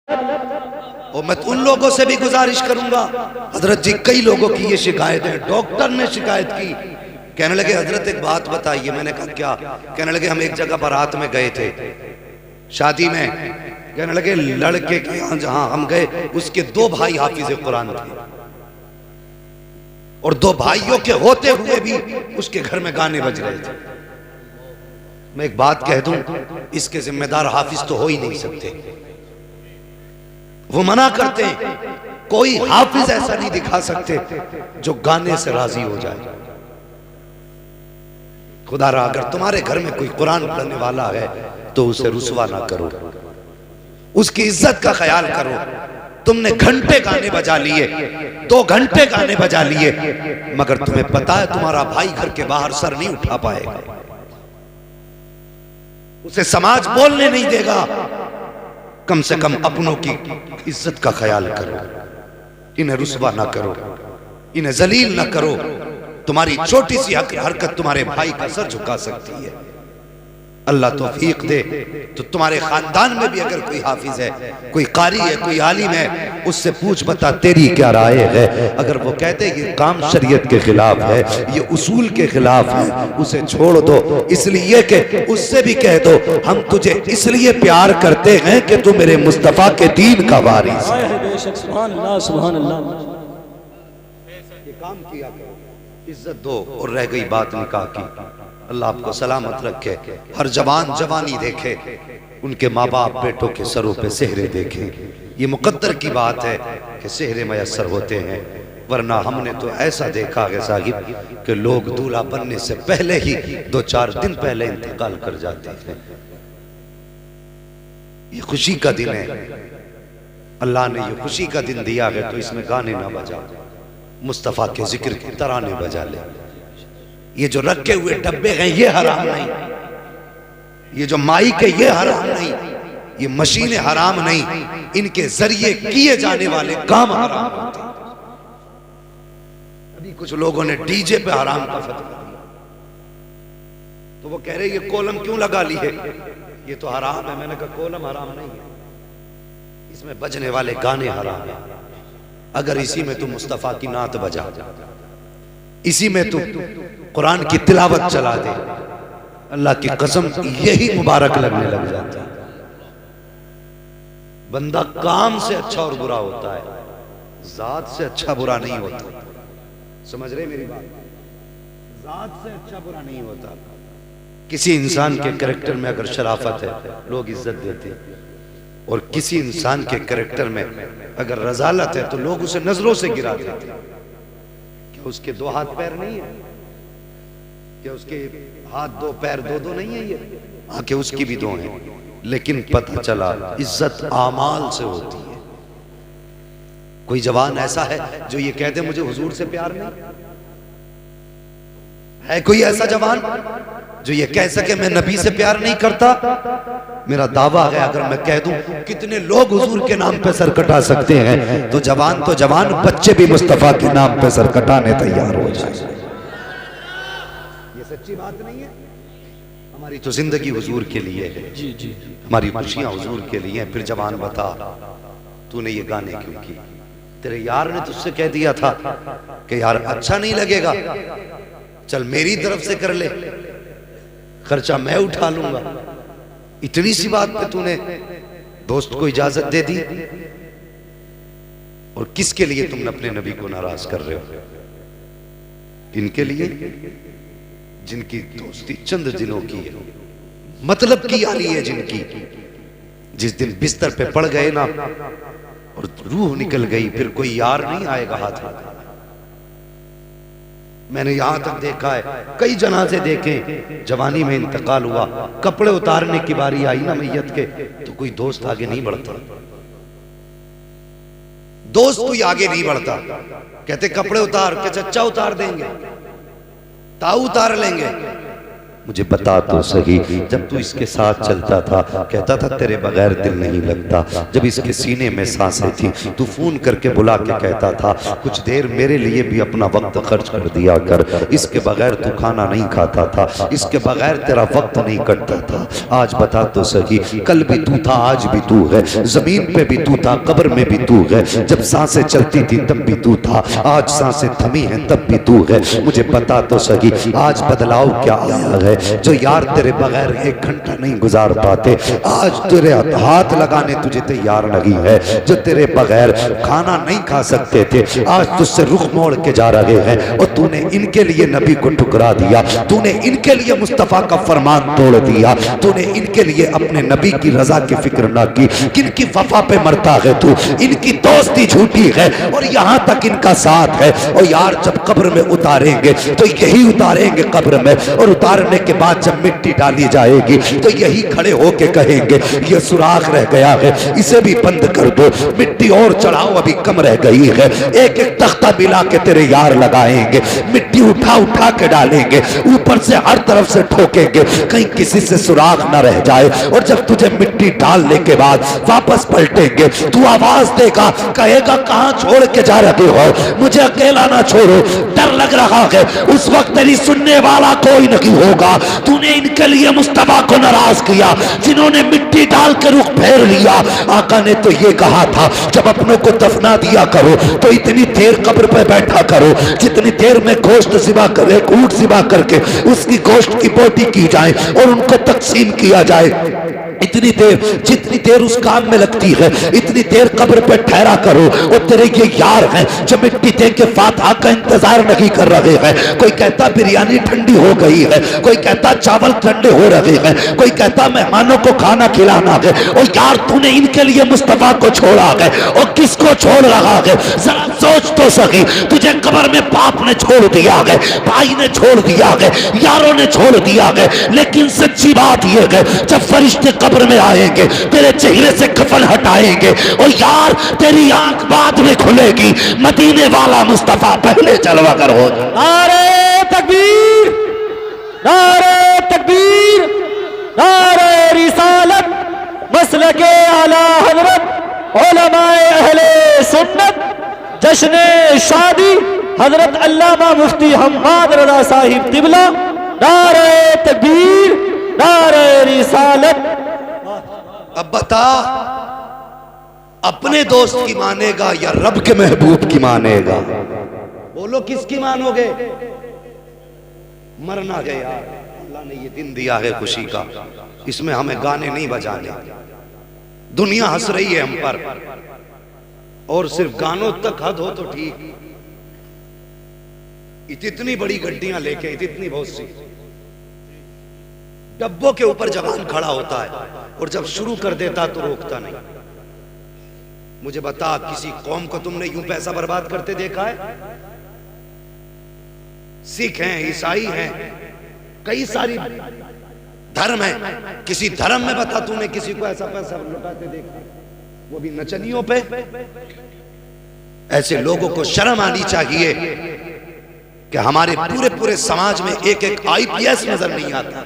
और मैं उन लोगों से भी गुजारिश करूंगा, हजरत जी कई लोगों की ये शिकायत है, डॉक्टर ने शिकायत की, कहने लगे हजरत एक बात बताइए। मैंने कहा क्या? कहने लगे हम एक जगह बारात में गए थे, शादी में। कहने लगे लड़के के यहाँ जहां हम गए उसके दो भाई हाफिज कुरान थे, और दो भाइयों के होते हुए भी उसके घर में गाने बज रहे थे। मैं एक बात कह दूं, इसके जिम्मेदार हाफिज तो हो ही नहीं सकते। वो मना करते हैं, कोई हाफिज ऐसा नहीं दिखा सकते जो गाने से राजी हो जाए। खुदा रहा अगर तुम्हारे घर में कोई कुरान पढ़ने वाला है तो उसे रुसवा ना करो, उसकी इज्जत का ख्याल करो। तुमने घंटे गाने बजा लिए, 2 घंटे गाने बजा लिए, मगर तुम्हें पता है तुम्हारा भाई घर के बाहर सर नहीं उठा पाएगा, उसे समाज बोलने नहीं देगा। कम से कम अपनों की इज्जत का ख्याल करो, इन्हें रुसवा ना करो, इन्हें जलील ना करो। तुम्हारी छोटी सी हरकत तुम्हारे भाई का सर झुका सकती है। अल्लाह तौफीक दे तो तुम्हारे खानदान में भी अगर कोई हाफिज है, कोई कारी है, कोई आलिम है, उससे पूछ बता तेरी क्या राय है। अगर वो कहते ये काम शरीयत के खिलाफ है, ये उसूल के खिलाफ है, उसे छोड़ दो। इसलिए कि उससे भी कह दो हम तुझे इसलिए प्यार करते हैं कि तू मेरे मुस्तफा के दीन का वारिस है। सुभान अल्लाह, सुभान अल्लाह। ये काम किया करो, इज्जत दो। और रह गई बात निकाह की, अल्लाह आपको सलामत रखे, हर जवान जवानी देखे, उनके माँ बाप बेटों के सरों पे सेहरे देखें। ये मुकद्दर की बात है कि सेहरे मयसर होते हैं, वरना हमने तो ऐसा देखा है साहिब कि लोग दूल्हा बनने से पहले ही 2-4 दिन पहले इंतकाल कर जाते हैं। ये खुशी का दिन है, अल्लाह ने ये खुशी का दिन दिया है, तो इसमें गाने ना बजा, मुस्तफ़ा के जिक्र के तराने बजा ले। ये जो रखे हुए डब्बे हैं ये हराम नहीं, ये जो माइक है ये हराम नहीं, ये मशीनें हराम नहीं, इनके जरिए किए जाने वाले काम हराम होते हैं। अभी कुछ लोगों ने डीजे पे हराम का फतवा दिया, तो वो कह रहे ये कोलम क्यों लगा ली है, ये तो हराम है। मैंने कहा कोलम हराम नहीं है, इसमें बजने वाले गाने हराम है। अगर इसी में तू मुस्तफा की नात बजा, इसी में तू कुरान की तिलावत चला दे, अल्लाह की कसम यही मुबारक लगने लग जाता है। बंदा काम से अच्छा और बुरा होता है, जात से अच्छा बुरा नहीं होता। समझ रहे मेरी बात? जात से अच्छा बुरा नहीं होता। किसी इंसान के कैरेक्टर में अगर शराफत है लोग इज्जत देते हैं, और किसी इंसान के कैरेक्टर में अगर रजालत है तो लोग उसे नजरों से गिरा देते हैं। क्या उसके 2 हाथ पैर नहीं है? क्या उसके हाथ 2 पैर 2-2 नहीं है? ये आंखें उसकी भी 2 हैं, लेकिन पता चला इज्जत आमाल से होती है। कोई जवान ऐसा है जो ये कहते मुझे हुजूर से प्यार नहीं है? कोई ऐसा जवान जो ये कह सके मैं नबी से प्यार नहीं करता? मेरा दावा है अगर मैं कह दूं कितने लोग हुजूर के नाम पे सर कटा सकते हैं, तो जवान बच्चे भी मुस्तफा के नाम पे सर कटाने तैयार हो जाए। ये सच्ची बात नहीं है? हमारी तो जिंदगी हुजूर के लिए है, जी जी, हमारी खुशियां हुजूर के लिए हैं। फिर जवान बता तूने ये गाने क्यों किए? तेरे यार ने तुझसे कह दिया था कि यार अच्छा नहीं लगेगा, चल मेरी तरफ से कर ले, खर्चा मैं उठा लूंगा। इतनी सी बात पे तूने दोस्त को इजाजत दे दी, और किसके लिए तुम अपने नबी को नाराज कर रहे हो? इनके लिए जिनकी दोस्ती चंद दिनों की है, मतलब की यारी है जिनकी, जिस दिन बिस्तर पे पड़ गए ना और रूह निकल गई, फिर कोई यार नहीं आएगा हाथ हाथ। मैंने यहां तक देखा है, कई जनाजे देखे, जवानी में इंतकाल हुआ, कपड़े उतारने की बारी आई ना मैयत के, तो कोई दोस्त आगे नहीं बढ़ता, दोस्त कोई आगे नहीं बढ़ता। कहते कपड़े उतार के, चचा उतार देंगे, ताऊ उतार लेंगे, मुझे बता तो सही, जब तू इसके साथ चलता था कहता था तेरे बगैर दिल नहीं लगता, जब इसके सीने में सांसें थी तू फोन करके बुला के कहता था कुछ देर मेरे लिए भी अपना वक्त खर्च कर दिया कर, इसके बगैर तू खाना नहीं खाता था, इसके बगैर तेरा वक्त नहीं कटता था। आज बता तो सही, कल भी तू था, आज भी तू है, जमीन पे भी तू था, कब्र में भी तू है, जब सांसें चलती थी तब भी तू था, आज सांसें थमी हैं तब भी तू है। मुझे बता तो सही, आज बदलाव क्या आया है? जो यार तेरे बगैर एक घंटा नहीं गुजार पाते, आज तेरे हाथ लगाने तुझे तैयार नहीं है। जो तेरे बगैर खाना नहीं खा सकते थे, आज तुझसे रुख मोड़ के जा रहे हैं, और तूने इनके लिए नबी को ठुकरा दिया, तूने इनके लिए मुस्तफा का फरमान तोड़ दिया, तूने इनके लिए अपने नबी की रजा की फिक्र ना की। किनकी वफा पे मरता है तू, इनकी दोस्ती झूठी है और यहाँ तक इनका साथ है। और यार जब कब्र में उतारेंगे तो यही उतारेंगे कब्र में, और उतारने के बाद जब मिट्टी डाली जाएगी तो यही खड़े होके कहेंगे ये सुराख रह गया है, इसे भी बंद कर दो, मिट्टी और चढ़ाओ अभी कम रह गई है। एक एक तख्ता मिला के तेरे यार लगाएंगे, मिट्टी उठा उठा के डालेंगे, ऊपर से हर तरफ से ठोकेंगे, कहीं किसी से सुराख ना रह जाए। और जब तुझे मिट्टी डालने के बाद वापस पलटेंगे, तू आवाज देगा, कहेगा कहां छोड़ के जा रहे हो, मुझे अकेला ना छोड़ो, डर लग रहा है। उस वक्त तेरी सुनने वाला कोई नहीं होगा। तूने इनके लिए मुस्तफा को नाराज किया, जिन्होंने मिट्टी डाल के रुख फेर लिया। आका ने तो ये कहा था जब अपनों को दफना दिया करो तो इतनी देर कब्र पे बैठा करो जितनी देर में गोश्त सिवा करे, ऊंट सिवा करके उसकी गोश्त की बोटी की जाए और उनको तकसीम किया जाए। इतनी देर, जितनी देर उस काम में लगती है इतनी देर कब्र पे ठहरा करो। और तेरे ये यार हैं जो मिट्टी दे के फातहा का इंतजार नहीं कर रहे हैं। कोई कहता बिरयानी ठंडी हो गई है, कोई कहता चावल ठंडे हो रहे हैं, कोई कहता मेहमानों को खाना खिलाना है। और यार तूने इनके लिए मुस्तफा को छोड़ा है, और किसको छोड़ रहा है? जरा सोच तो सही। तुझे कब्र में बाप ने छोड़ दिया है, भाई ने छोड़ दिया है, यारों ने छोड़ दिया है, लेकिन सच्ची बात यह है जब फरिश्ते कब्र में आएंगे तेरे चेहरे से कफन हटाएंगे और यार तेरी आंख बाद में खुलेगी। मदीने वाला मुस्तफा पहले चलवा कर हो। नारे तकबीर, नारे तकबीर, नारे रिसालत, मसलके आला हजरत उलमाए अहले सुन्नत, जश्न शादी हजरत अल्लामा मुफ्ती हम्माद रजा साहिब तिबला। नारे तकबीर, नारे रिसालत। अब बता, अपने दोस्त की मानेगा या रब के महबूब की मानेगा? बोलो किसकी मानोगे? मरना गया, अल्लाह ने ये दिन दिया है खुशी का, इसमें हमें गाने नहीं बजाने। दुनिया हंस रही है हम पर, और सिर्फ गानों तक हद हो तो ठीक। इतनी बड़ी गड्डियां लेके, इतनी बहुत सी डब्बों के ऊपर जवान खड़ा होता है, और जब शुरू कर देता तो रोकता नहीं। मुझे बता, किसी कौम को तुमने यूं पैसा बर्बाद करते देखा है? सिख हैं, ईसाई हैं, कई सारी धर्म है, किसी धर्म में बता तूने किसी को ऐसा पैसा लुटाते देखा? वो भी नचनियों पे। ऐसे लोगों को शर्म आनी चाहिए कि हमारे पूरे पूरे समाज में एक एक IPS नजर नहीं आता,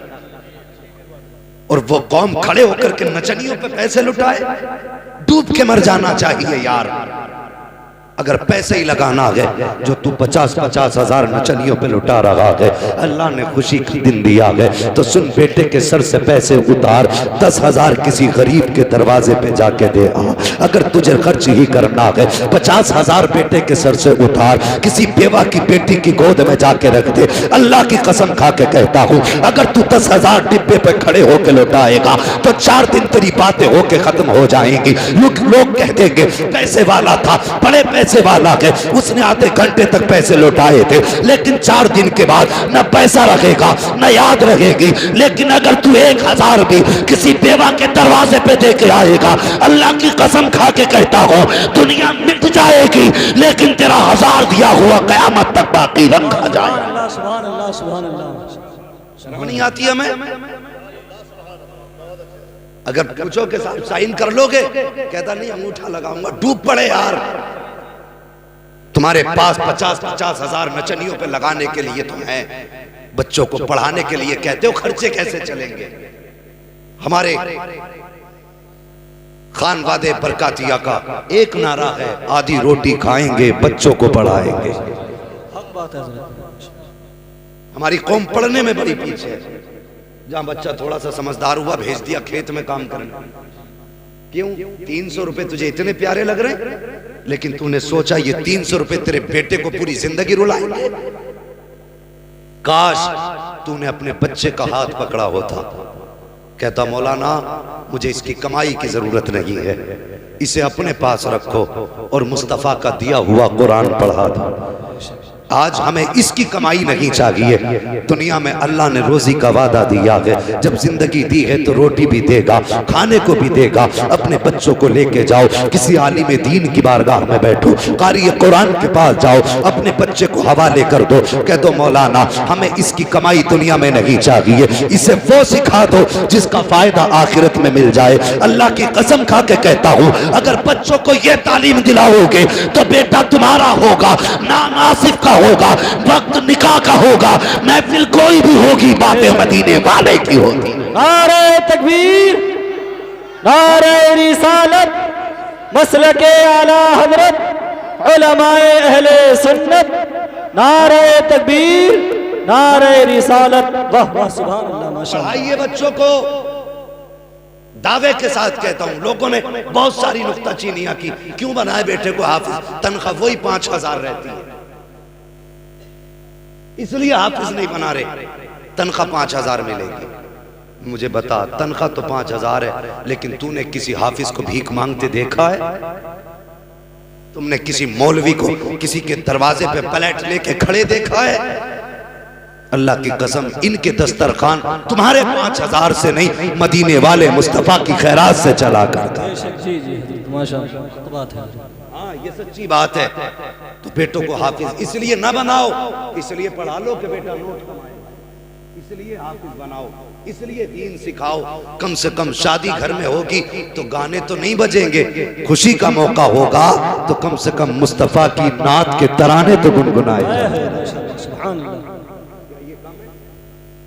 और वो कौम खड़े होकर के नचनियों पे पैसे लुटाए। डूब के मर जाना चाहिए यार। अगर पैसे ही लगाना है जो तू 50-50 हजार नचनियों पे लुटा रहा है, अल्लाह ने खुशी का दिन दिया है तो सुन बेटे के सर से पैसे उतार, 10,000 किसी गरीब के दरवाजे पे जाके दे आ। अगर तुझे खर्च ही करना है 50,000 बेटे के सर से उतार, किसी बेवा की बेटी की गोद में जाके रख दे। अल्लाह की कसम खा के कहता हूँ, अगर तू 10,000 डिब्बे पे खड़े होके लौटाएगा तो 4 दिन तेरी बातें होके खत्म हो जाएंगी। लोग कह देंगे पैसे वाला था, बड़े पैसे वाला है, उसने आधे घंटे तक पैसे लौटाए थे, लेकिन 4 दिन के बाद न पैसा रखेगा न याद रहेगी। लेकिन अगर तू 1,000 भी किसी बेवा के दरवाजे पे दे के आएगा, अल्लाह की कसम खा के कहता हूँ दुनिया मिट जाएगी, लेकिन तेरा 1000 दिया हुआ कयामत तक बाकी रखा जाए। सुभान अल्लाह, सुभान अल्लाह। शर्म नहीं आती हमें? अगर पूछो के साथ साइन कर लोगे, कहता नहीं अंगूठा लगाऊंगा। डूब पड़े यार, तुम्हारे पास 50-50 हजार नचनियों पे लगाने के लिए तो है। बच्चों को पढ़ाने के लिए कहते हो, खर्चे कैसे चलेंगे? हमारे खानवादे बरकातिया का एक नारा है, आधी रोटी खाएंगे बच्चों को पढ़ाएंगे। हक बात है हजरत। हमारी कौम पढ़ने में बड़ी पीछे है। जहां बच्चा थोड़ा सा समझदार हुआ, भेज दिया खेत में काम करने। क्यों? 300 रुपए तुझे इतने प्यारे लग रहे हैं, लेकिन तूने सोचा ये 300 रुपए तेरे बेटे को पूरी जिंदगी रुलाएंगे। काश तूने अपने बच्चे का हाथ पकड़ा होता, कहता मौलाना मुझे इसकी कमाई की जरूरत नहीं है, इसे अपने पास रखो और मुस्तफा का दिया हुआ कुरान पढ़ा दो। आज हमें इसकी कमाई नहीं चाहिए। दुनिया में अल्लाह ने रोजी का वादा दिया है, जब जिंदगी दी है तो रोटी भी देगा, खाने को भी देगा। अपने बच्चों को लेके जाओ, किसी आलिम दीन की बारगाह में बैठो, कारी कुरान के पास जाओ, अपने बच्चे को हवाले कर दो, कह दो मौलाना हमें इसकी कमाई दुनिया में नहीं चाहिए, इसे वो सिखा दो जिसका फायदा आखिरत में मिल जाए। अल्लाह की कसम खा के कहता हूँ, अगर बच्चों को ये तालीम दिलाओगे तो बेटा तुम्हारा होगा, नाम आसिफ का होगा, वक्त निकाह का होगा, महफिल कोई भी होगी, बातें मदीने वाले की होगी। नारे तकबीर, नारे रिसालत, मसलके आला हजरत, उलमाए अहले सुन्नत। नारे तकबीर, नारे रिसालत। वाह वाह सुभान अल्लाह, माशाअल्लाह। पढ़ाइए बच्चों को, दावे के साथ कहता हूं। लोगों ने बहुत सारी नुक्ताचीनियां की, क्यों बनाए बेटे को हाफिज? तनख्वाह वही 5000 रहती है, इसलिए हाफिज नहीं बना रहे। तनख्वाह 5000 मिलेगी। मुझे बता, तनख्वाह तो 5000 है, लेकिन तूने किसी हाफिज को भीख मांगते देखा है? तुमने किसी मौलवी को किसी के दरवाजे पे प्लेट लेके खड़े देखा है? अल्लाह की कसम, इनके दस्तरखान तुम्हारे 5000 से नहीं, मदीने वाले मुस्तफा की खैरात से चला करता। जी जी माशाअल्लाह, बात है। हाँ ये सच्ची बात है। तो बेटों को हाफिज इसलिए ना बनाओ, इसलिए पढ़ा लो कि बेटा नोट कमाएगा, इसलिए हाफिज बनाओ, इसलिए दीन सिखाओ। कम से कम शादी घर में होगी तो गाने तो नहीं बजेंगे, खुशी का मौका होगा तो कम से कम मुस्तफा की नात के तराने तो गुनगुनाए।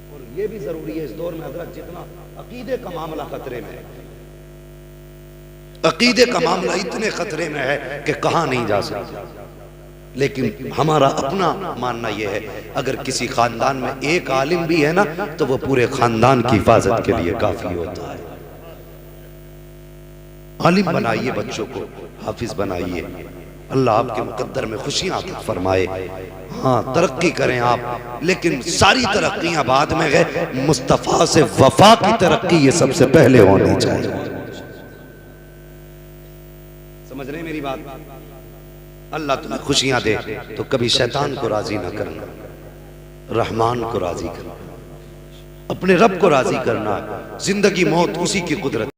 और ये भी जरूरी है इस दौर में हजरत, जितना अकीदे का मामला खतरे में है, अकीदे का मामला इतने खतरे में है कि कहा नहीं जा सकता। लेकिन हमारा अपना मानना यह है, अगर किसी खानदान में एक आलिम भी है ना, तो वो पूरे खानदान की हिफाजत के लिए काफी होता है। आलिम बनाइए बच्चों को, हाफिज बनाइए। अल्लाह आपके मुकद्दर में खुशियां फरमाए। हाँ तरक्की करें आप, लेकिन सारी तरक्कियां बाद में गए, मुस्तफा से वफा की तरक्की ये सबसे पहले होनी चाहिए। समझ रहे मेरी बात? अल्लाह तुम्हें खुशियां दे तो कभी शैतान को राजी ना करना, रहमान को राजी करना, अपने रब को राजी करना। जिंदगी मौत उसी की कुदरत।